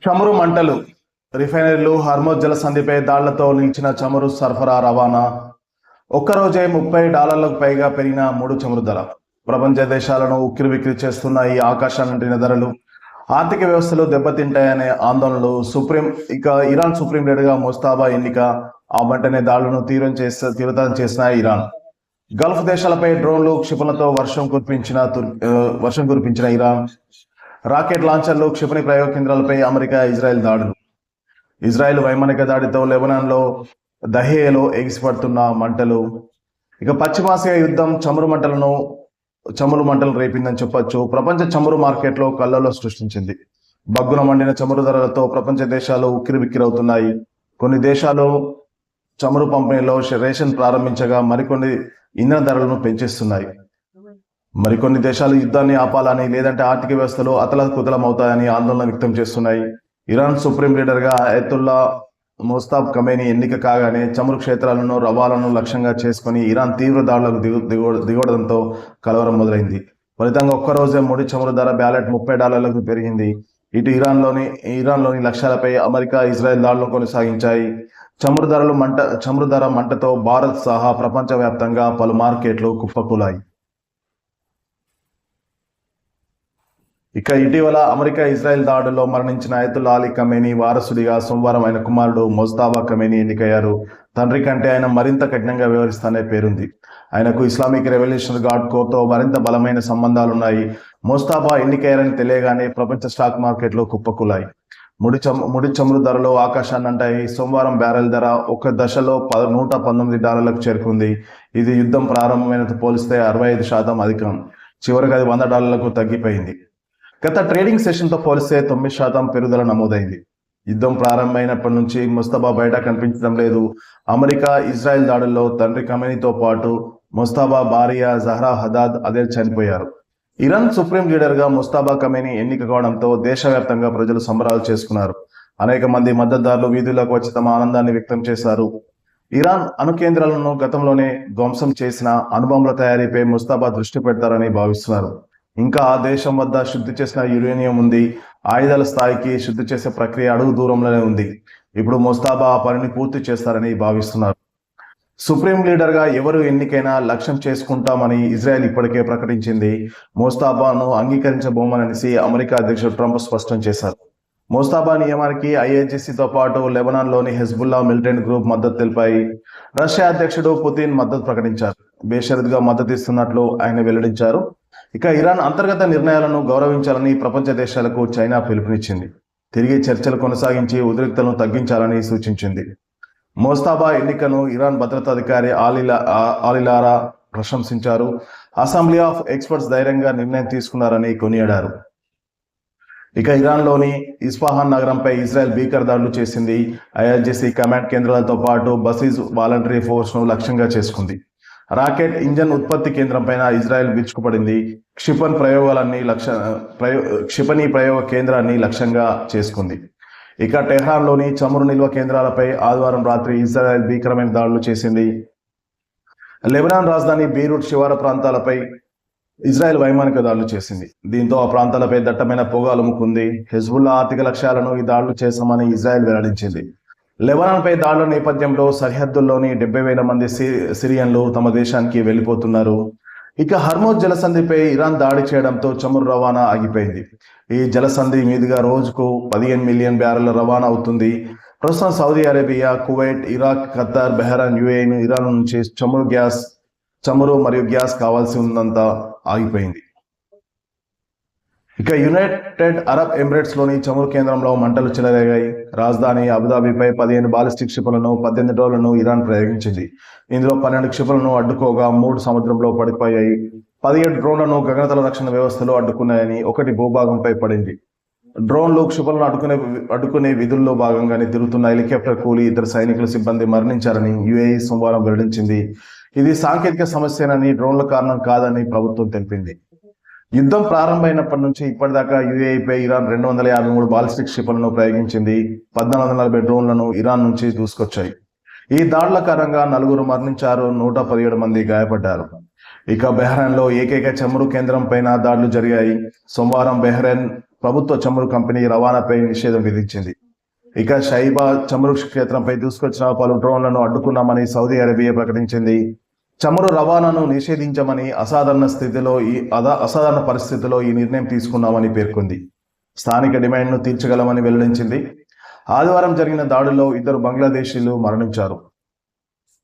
చమురు మంటలు, రిఫైనరీలు, హార్మోజ్ జలసంధిపై దాళ్లతో నిలిచిన చమురు సరఫరా రవాణా. ఒక్కరోజే $30లకు పైగా పెరిగిన మూడు చమురు ధర. ప్రపంచ దేశాలను ఉక్కిరిబిక్కిరి చేస్తున్న ఈ ఆకాశానంటిన ధరలు ఆర్థిక వ్యవస్థలు దెబ్బతింటాయనే ఆందోళనలు. ఇరాన్ సుప్రీం లీడర్గా ముస్తాబా ఎన్నిక, ఆ వెంటనే దాడులను తీవ్రతరం చేసిన ఇరాన్. గల్ఫ్ దేశాలపై డ్రోన్లు, క్షిపణులతో వర్షం కురిపించిన ఇరాన్. రాకెట్ లాంచర్లు, క్షిపణి ప్రయోగ కేంద్రాలపై అమెరికా, ఇజ్రాయెల్ దాడులు. ఇజ్రాయెల్ వైమానిక దాడితో లెబనాన్లో దహేలో ఎగిసిపడుతున్న మంటలు. పశ్చిమాసియా యుద్ధం చమురు మంటలను రేపిందని చెప్పొచ్చు. ప్రపంచ చమురు మార్కెట్లో కల్లోలం సృష్టించింది. బగ్గున మండిన చమురు ధరలతో ప్రపంచ దేశాలు ఉక్కిరిబిక్కిరవుతున్నాయి. కొన్ని దేశాలు చమురు పంపిణీలో రేషన్ ప్రారంభించగా మరికొన్ని ఇంధన ధరలను పెంచేస్తున్నాయి. మరికొన్ని దేశాలు యుద్ధాన్ని ఆపాలని, లేదంటే ఆర్థిక వ్యవస్థలు అతలకుతలమవుతాయని ఆందోళన వ్యక్తం చేస్తున్నాయి. ఇరాన్ సుప్రీం లీడర్గా అయతుల్లా ముస్తాబా ఖమేనీ ఎన్నిక కాగానే చమురు క్షేత్రాలను, రవాణాలను లక్ష్యంగా చేసుకుని ఇరాన్ తీవ్ర దాడులకు దిగవడంతో కలవరం మొదలైంది. ఫలితంగా ఒక్కరోజే ముడి చమురు ధర బ్యాలెట్ $30లకు పెరిగింది. ఇటు ఇరాన్లోని లక్ష్యాలపై అమెరికా, ఇజ్రాయెల్ దాడులను కొనసాగించాయి. చమురు ధర మంటతో భారత్ సహా ప్రపంచవ్యాప్తంగా పలు మార్కెట్లు కుప్పకూలాయి. ఇటీవల అమెరికా, ఇజ్రాయెల్ దాడుల్లో మరణించిన అయతుల్లా అలీ ఖమేనీ వారసుడిగా సోమవారం ఆయన కుమారుడు ముజ్తబా ఖమేనీ ఎన్నికయ్యారు. తండ్రి కంటే ఆయన మరింత కఠినంగా వ్యవహరిస్తానే పేరుంది. ఆయనకు ఇస్లామిక్ రెవల్యూషనరీ గార్డ్ కోర్తో మరింత బలమైన సంబంధాలున్నాయి. ముజ్తబా ఎన్నికయ్యారని తెలియగానే ప్రపంచ స్టాక్ మార్కెట్లు కుప్పకూలాయి. ముడి చమురు ధరలు ఆకాశాన్నంటాయి. సోమవారం బ్యారెల్ ధర ఒక దశలో $119లకు చేరుకుంది. ఇది యుద్ధం ప్రారంభమైనతో పోలిస్తే 65% అధికం. చివరికి అది $100లకు తగ్గిపోయింది. గత ట్రేడింగ్ సెషన్తో పోలిస్తే 9% పెరుగుదల నమోదైంది. యుద్ధం ప్రారంభమైనప్పటి నుంచి ముస్తాబా బయట కనిపించడం లేదు. అమెరికా, ఇజ్రాయెల్ దాడుల్లో తండ్రి ఖమేనీతో పాటు ముస్తాబా భార్య జహ్రా హదాద్ అదేల్ చనిపోయారు. ఇరాన్ సుప్రీం లీడర్గా ముస్తాబా ఖమేనీ ఎన్నిక కావడంతో దేశవ్యాప్తంగా ప్రజలు సంబరాలు చేసుకున్నారు. అనేక మంది మద్దతుదారులు వీధుల్లోకి వచ్చి తమ ఆనందాన్ని వ్యక్తం చేశారు. ఇరాన్ అణు కేంద్రాలను గతంలోనే ధ్వంసం చేసిన అణుబాంబుల తయారీపై ముస్తాబా దృష్టి పెడతారని భావిస్తున్నారు. ఇంకా ఆ దేశం వద్ద శుద్ధి చేసిన యురేనియం ఉంది. ఆయుధాల స్థాయికి శుద్ధి చేసే ప్రక్రియ అడుగు దూరంలోనే ఉంది. ఇప్పుడు ముస్తాబా ఆ పనిని పూర్తి చేస్తారని భావిస్తున్నారు. సుప్రీం లీడర్గా ఎవరు ఎన్నికైనా లక్ష్యం చేసుకుంటామని ఇజ్రాయెల్ ఇప్పటికే ప్రకటించింది. ముస్తాబాను అంగీకరించబోమనేసి అమెరికా అధ్యక్షుడు ట్రంప్ స్పష్టం చేశారు. ముస్తాబా నియమానికి ఐఐజిసితో పాటు లెబనాన్లోని హెజ్బుల్లా మిలిటెంట్ గ్రూప్ మద్దతు తెలిపాయి. రష్యా అధ్యక్షుడు పుతిన్ మద్దతు ప్రకటించారు. బేషరతుగా మద్దతు ఇస్తున్నట్లు ఆయన వెల్లడించారు. ఇరాన్ అంతర్గత నిర్ణయాలను గౌరవించాలని ప్రపంచ దేశాలకు చైనా పిలుపునిచ్చింది. తిరిగి చర్చలు కొనసాగించి ఉద్రిక్తలను తగ్గించాలని సూచించింది. ముస్తాబా ఎన్నికను ఇరాన్ భద్రతాధికారి ఆలిలారా ప్రశంసించారు. అసెంబ్లీ ఆఫ్ ఎక్స్పర్ట్స్ ధైర్యంగా నిర్ణయం తీసుకున్నారని కొనియాడారు. ఇరాన్లోని ఇస్ఫహాన్ నగరంపై ఇజ్రాయెల్ భీకర దాడులు చేసింది. ఐఆర్జీసీ కమాండ్ కేంద్రాలతో పాటు బసీజ్ వాలంటరీ ఫోర్స్ ను లక్ష్యంగా చేసుకుంది. రాకెట్ ఇంజన్ ఉత్పత్తి కేంద్రం పైన ఇజ్రాయెల్ విరుచుకుపడింది. క్షిపణి ప్రయోగ కేంద్రాన్ని లక్ష్యంగా చేసుకుంది. టెహ్రాన్లోని చమురు నిల్వ కేంద్రాలపై ఆదివారం రాత్రి ఇజ్రాయెల్ భీకరమైన దాడులు చేసింది. లెబనాన్ రాజధాని బీరూట్ శివార ప్రాంతాలపై ఇజ్రాయెల్ వైమానిక దాడులు చేసింది. దీంతో ఆ ప్రాంతాలపై దట్టమైన పొగ అలుముకుంది. హెజ్బుల్లా ఆర్థిక లక్ష్యాలను ఈ దాడులు చేశామని ఇజ్రాయెల్ వెల్లడించింది. లెబనాన్పై దాడుల నేపథ్యంలో సరిహద్దుల్లోని 70,000 మంది సిరియన్లు తమ దేశానికి వెళ్లిపోతున్నారు. హర్మోజ్ జలసంధిపై ఇరాన్ దాడి చేయడంతో చమురు రవాణా ఆగిపోయింది. ఈ జలసంధి మీదుగా రోజుకు 15 మిలియన్ బ్యారెళ్ల రవాణా అవుతుంది. ప్రస్తుతం Saudi Arabia, Kuwait, Iraq, Qatar, Bahrain, UAE, Iran నుంచి చమురు మరియు గ్యాస్ కావాల్సి ఉన్నంత ఆగిపోయింది. యునైటెడ్ అరబ్ ఎమిరేట్స్ లోని చమురు కేంద్రంలో మంటలు చెలరేగాయి. రాజధాని అబుదాబిపై 15 బాలిస్టిక్ క్షిపణులను 18 డ్రోన్లను ఇరాన్ ప్రయోగించింది. ఇందులో 12 క్షిపణులను అడ్డుకోగా 3 సముద్రంలో పడిపోయాయి. 17 డ్రోన్లను గగనతల రక్షణ వ్యవస్థలు అడ్డుకున్నాయని, 1 భూభాగంపై పడింది. డ్రోన్లు, క్షిపణులను అడ్డుకునే విధుల్లో భాగంగానే తిరుగుతున్న హెలికాప్టర్ కూలి 2 సైనికుల సిబ్బంది మరణించారని యుఏఈ సోమవారం వెల్లడించింది. ఇది సాంకేతిక సమస్యనని, డ్రోన్ల కారణం కాదని ప్రభుత్వం తెలిపింది. యుద్ధం ప్రారంభమైనప్పటి నుంచి ఇప్పటిదాకా యుఏఈపై ఇరాన్ 253 బాలిస్టిక్ క్షిపణులను ప్రయోగించింది. 1440 డ్రోన్లను ఇరాన్ నుంచి దూసుకొచ్చాయి. ఈ దాడుల కారణంగా 4 మరణించారు, 117 మంది గాయపడ్డారు. బెహ్రెన్ లో ఏకైక చమురు కేంద్రం పైన దాడులు జరిగాయి. సోమవారం బెహ్రెన్ ప్రభుత్వ చమురు కంపెనీ రవాణాపై నిషేధం విధించింది. ఇక షైబా చమురు క్షేత్రంపై దూసుకొచ్చిన పలు డ్రోన్లను అడ్డుకున్నామని సౌదీ అరేబియా ప్రకటించింది. చమురు రవాణాను నిషేధించమని అసాధారణ పరిస్థితిలో ఈ నిర్ణయం తీసుకున్నామని పేర్కొంది. స్థానిక డిమాండ్ను తీర్చగలమని వెల్లడించింది. ఆదివారం జరిగిన దాడుల్లో 2 బంగ్లాదేశీలు మరణించారు.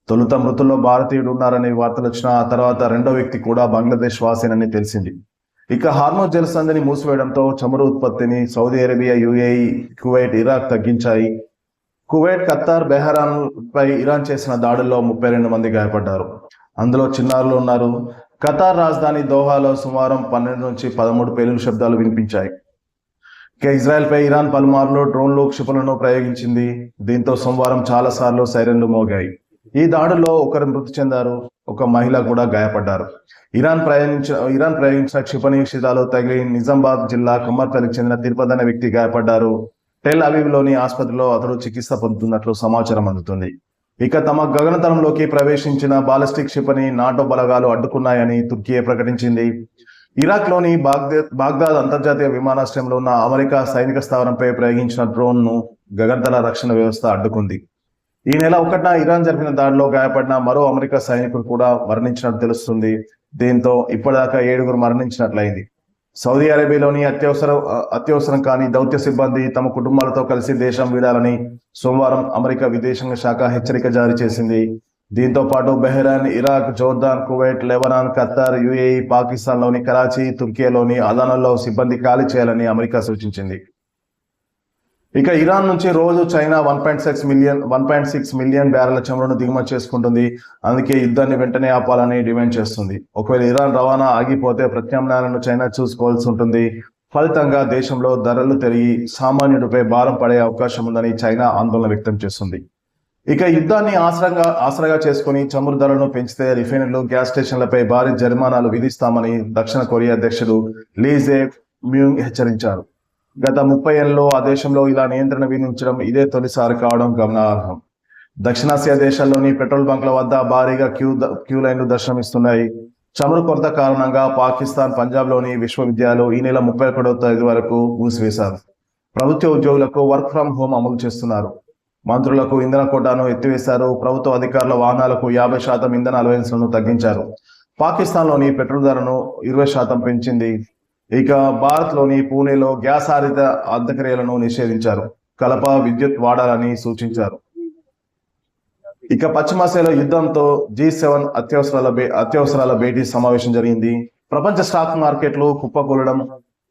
తొలుత మృతుల్లో భారతీయుడు ఉన్నారని వార్తలు వచ్చిన ఆ తర్వాత 2వ వ్యక్తి కూడా బంగ్లాదేశ్ వాసేనని తెలిసింది. ఇక హార్మోజ్ జలసంధిని మూసివేయడంతో చమురు ఉత్పత్తిని Saudi Arabia, UAE, Kuwait, Iraq తగ్గించాయి. కువైట్, ఖతార్, బెహ్రాన్ పై ఇరాన్ చేసిన దాడుల్లో 32 మంది గాయపడ్డారు. అందులో చిన్నారులు ఉన్నారు. ఖతార్ రాజధాని దోహాలో సుమారు 12 నుంచి 13 పేలుడు శబ్దాలు వినిపించాయి. ఇక ఇజ్రాయెల్పై ఇరాన్ పలుమార్లు డ్రోన్లు, క్షిపణులను ప్రయోగించింది. దీంతో సోమవారం చాలా సార్లు సైరన్లు మోగాయి. ఈ దాడుల్లో ఒకరు మృతి చెందారు, ఒక మహిళ కూడా గాయపడ్డారు. ఇరాన్ ప్రయోగించిన క్షిపణి తగిలి నిజామాబాద్ జిల్లా కమ్మర్పల్లికి చెందిన తిరుపతి అనే వ్యక్తి గాయపడ్డారు. టెల్ అవీవ్లోని ఆసుపత్రిలో అతడు చికిత్స పొందుతున్నట్లు సమాచారం అందుతుంది. ఇక తమ గగనతలంలోకి ప్రవేశించిన బాలిస్టిక్ క్షిపణి నాటో బలగాలు అడ్డుకున్నాయని తుర్కీ ప్రకటించింది. ఇరాక్లోని బాగ్దాద్ అంతర్జాతీయ విమానాశ్రయంలో ఉన్న అమెరికా సైనిక స్థావరంపై ప్రయోగించిన డ్రోన్ను గగనతల రక్షణ వ్యవస్థ అడ్డుకుంది. ఈ నెల 1న ఇరాన్ జరిపిన దాడిలో గాయపడిన మరో అమెరికా సైనికుడు కూడా మరణించినట్టు తెలుస్తుంది. దీంతో ఇప్పటిదాకా 7గురు మరణించినట్లయింది. సౌదీ అరేబియాలోని అత్యవసరం కాని దౌత్య సిబ్బంది తమ కుటుంబాలతో కలిసి దేశం వీడాలని సోమవారం అమెరికా విదేశాంగ శాఖ హెచ్చరిక జారీ చేసింది. దీంతో పాటు Bahrain, Iraq, Jordan, Kuwait, Lebanon, Qatar, UAE, పాకిస్తాన్లోని కరాచీ, తుర్కీలోని అదానాల్లో సిబ్బంది ఖాళీ చేయాలని అమెరికా సూచించింది. ఇక ఇరాన్ నుంచి రోజు చైనా 1.6 మిలియన్ బ్యారెల చమురును దిగుమతి చేసుకుంటుంది. అందుకే యుద్ధాన్ని వెంటనే ఆపాలని డిమాండ్ చేస్తుంది. ఒకవేళ ఇరాన్ రవాణా ఆగిపోతే ప్రత్యామ్నాయాలను చైనా చూసుకోవాల్సి ఉంటుంది. ఫలితంగా దేశంలో ధరలు పెరిగి సామాన్యుడిపై భారం పడే అవకాశం ఉందని చైనా ఆందోళన వ్యక్తం చేస్తుంది. ఇక యుద్ధాన్ని ఆసరాగా చేసుకుని చమురు ధరలను పెంచితే రిఫైనరీలు, గ్యాస్ స్టేషన్లపై భారీ జరిమానాలు విధిస్తామని దక్షిణ కొరియా అధ్యక్షుడు లీ జే మ్యూంగ్ హెచ్చరించారు. గత 30 ఏళ్లలో ఆ దేశంలో ఇలా నియంత్రణ విధించడం ఇదే తొలిసారి కావడం గమనార్హం. దక్షిణాసియా దేశాల్లోని పెట్రోల్ బంక్ల వద్ద భారీగా క్యూ లైన్లు దర్శనమిస్తున్నాయి. చమురు కొరత కారణంగా పాకిస్తాన్, పంజాబ్లోని విశ్వవిద్యాలయాలు ఈ నెల 31వ తేదీ వరకు మూసివేశారు. ప్రభుత్వ ఉద్యోగులకు వర్క్ ఫ్రం హోం అమలు చేస్తున్నారు. మంత్రులకు ఇంధన కోటాను ఎత్తివేశారు. ప్రభుత్వ అధికారుల వాహనాలకు 50% ఇంధన అలవెన్స్లను తగ్గించారు. పాకిస్తాన్లోని పెట్రోల్ ధరను 20% పెంచింది. ఇక భారత్లోని పూణేలో గ్యాస్ ఆధారిత అంత్యక్రియలను నిషేధించారు. కలప విద్యుత్ వాడాలని సూచించారు. ఇక పశ్చిమాసియాలో యుద్ధంతో G7 అత్యవసరాల భేటీ సమావేశం జరిగింది. ప్రపంచ స్టాక్ మార్కెట్లు కుప్పకూలడం,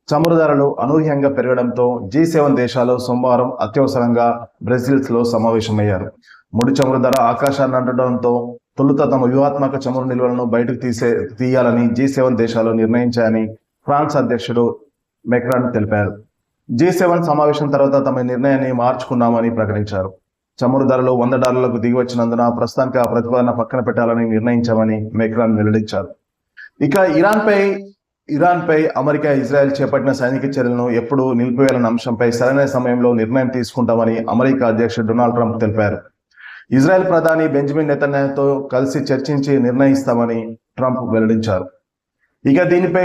చమురు ధరలు అనూహ్యంగా పెరగడంతో G7 దేశాలు సోమవారం అత్యవసరంగా బ్రెజిల్స్ లో సమావేశమయ్యారు. ముడి చమురు ధర ఆకాశాన్ని అంటడంతో తొలుత తమ వ్యూహాత్మక చమురు నిల్వలను బయటకు తీయాలని G7 దేశాలు నిర్ణయించాయని ఫ్రాన్స్ అధ్యక్షుడు మెక్రాన్ తెలిపారు. G7 సమావేశం తర్వాత తమ నిర్ణయాన్ని మార్చుకున్నామని ప్రకటించారు. చమురు ధరలు $100 దిగివచ్చినందున ప్రస్తుతానికి ఆ ప్రతిపాదన పక్కన పెట్టాలని నిర్ణయించామని మెక్రాన్ వెల్లడించారు. ఇక ఇరాన్పై అమెరికా, ఇజ్రాయెల్ చేపట్టిన సైనిక చర్యలను ఎప్పుడు నిలిపివేయాలన్న అంశంపై సరైన సమయంలో నిర్ణయం తీసుకుంటామని అమెరికా అధ్యక్షుడు డొనాల్డ్ ట్రంప్ తెలిపారు. ఇజ్రాయెల్ ప్రధాని బెంజమిన్ నెతన్యాహుతో కలిసి చర్చించి నిర్ణయిస్తామని ట్రంప్ వెల్లడించారు. ఇక దీనిపై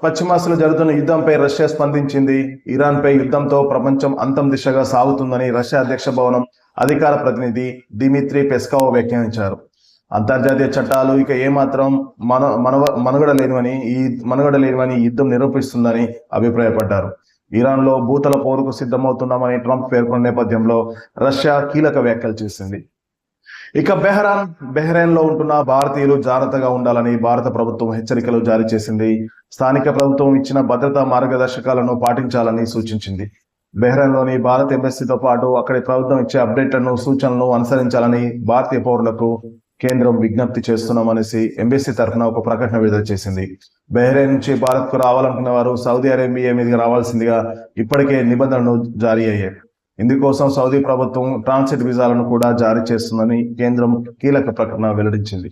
పశ్చిమాసియాలో జరుగుతున్న యుద్ధంపై రష్యా స్పందించింది. ఇరాన్పై యుద్ధంతో ప్రపంచం అంతం దిశగా సాగుతుందని రష్యా అధ్యక్ష భవనం అధికార ప్రతినిధి దిమిత్రీ పెస్కోవ్ వ్యాఖ్యానించారు. అంతర్జాతీయ చట్టాలు ఇక ఏమాత్రం మనుగడ లేనివని యుద్ధం నిరూపిస్తుందని అభిప్రాయపడ్డారు. ఇరాన్లో భూతల పోరుకు సిద్ధమవుతున్నామని ట్రంప్ పేర్కొన్న నేపథ్యంలో రష్యా కీలక వ్యాఖ్యలు చేసింది. ఇక బెహ్రెయిన్లో ఉంటున్న భారతీయులు జాగ్రత్తగా ఉండాలని భారత ప్రభుత్వం హెచ్చరికలు జారీ చేసింది. స్థానిక ప్రభుత్వం ఇచ్చిన భద్రతా మార్గదర్శకాలను పాటించాలని సూచించింది. బెహ్రెయిన్లోని భారత ఎంబసీతో పాటు అక్కడి ప్రభుత్వం ఇచ్చే అప్డేట్లను, సూచనలను అనుసరించాలని భారతీయ పౌరులకు కేంద్రం విజ్ఞప్తి చేస్తున్నామనేసి ఎంబసీ తరఫున ఒక ప్రకటన విడుదల చేసింది. బెహ్రెయిన్ నుంచి భారత్కు రావాలనుకున్న వారు సౌదీ అరేబియా మీదుగా రావాల్సిందిగా ఇప్పటికే నిబంధనలు జారీ అయ్యాయి. ఇందుకోసం సౌదీ ప్రభుత్వం ట్రాన్సిట్ వీసాలను కూడా జారీ చేస్తుందని కేంద్రం కీలక ప్రకటన వెల్లడించింది.